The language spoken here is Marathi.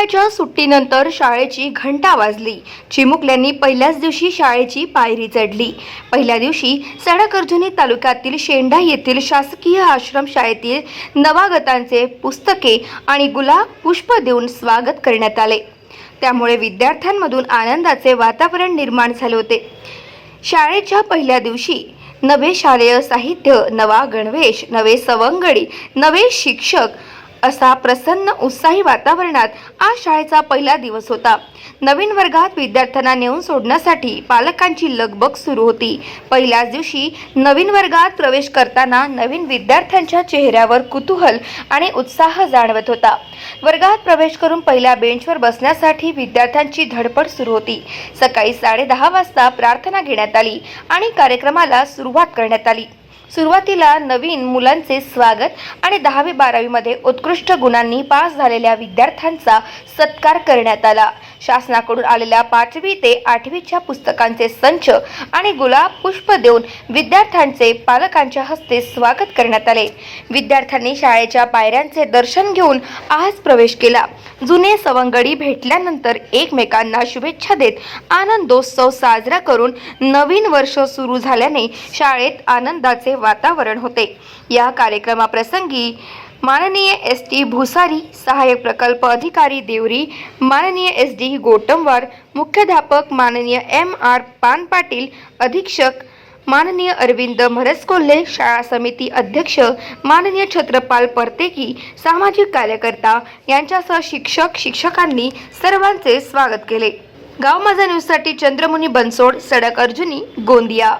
उन्हाळ्याच्या सुट्टीनंतर शाळेची घंटा वाजली। चिमुकल्यांनी पहिल्याच दिवशी शाळेची पायरी चढली। पहिल्या दिवशी सडक-अर्जुनी तालुक्यातील शेंढा येथील शासकीय आश्रम शाळेतील नवागतांचे पुस्तके आणि गुलाब पुष्प देऊन स्वागत करण्यात आले। त्यामुळे विद्यार्थ्यांमधून आनंदाचे वातावरण निर्माण झाले होते। शाळेच्या पहिल्या दिवशी नवे शालेय साहित्य, नवा गणवेश, नवे सवंगडी, नवे शिक्षक असा प्रसन्न उत्साही वातावरणात आज शाळेचा पहिला दिवस होता। नवीन वर्गात विद्यार्थ्यांना नेऊन सोडण्यासाठी पालकांची लगबग सुरू होती। पहिल्याच दिवशी नवीन वर्गात प्रवेश करताना नवीन विद्यार्थ्यांच्या चेहऱ्यावर कुतूहल आणि उत्साह जाणवत होता। वर्गात प्रवेश करून पहिल्या बेंचवर बसण्यासाठी विद्यार्थ्यांची धडपड सुरू होती। सकाळी 10:30 वाजता प्रार्थना घेण्यात आली आणि कार्यक्रमाला सुरुवात करण्यात आली। सुरुवातीला नवीन मुलांचे स्वागत आणि 10वी-12वी मध्ये उत्कृष्ट गुणांनी पास झालेल्या विद्यार्थ्यांचा सत्कार करण्यात आला। शासनाकडून आलेल्या 5वी ते 8वीच्या पुस्तकांचे संच आणि गुलाब पुष्प देऊन विद्यार्थ्यांचे पालकांच्या हस्ते स्वागत करण्यात आले। विद्यार्थ्यांनी शाळेच्या पायऱ्यांचे दर्शन घेऊन आज प्रवेश केला। जुने सवंगडी भेटल्यानंतर एकमेकांना शुभेच्छा देत आनंदोत्सव साजरा करून नवीन वर्ष सुरू झाल्याने शाळेत आनंदाचे वातावरण होते। या कार्यक्रमाप्रसंगी माननीय एस.टी. भुसारी, सहाय्यक प्रकल्प अधिकारी देवरी, माननीय एस.डी. गोटमवार, मुख्याध्यापक माननीय M.R. पानपाटील, अधीक्षक माननीय अरविंद मरसकोल्हे, शाळा समिती अध्यक्ष माननीय छत्रपाल परतेकी, सामाजिक कार्यकर्ता यांच्यासह शिक्षकांनी सर्वांचे स्वागत केले। गाव माझा न्यूजसाठी चंद्रमुनी बनसोड, सडक अर्जुनी, गोंदिया।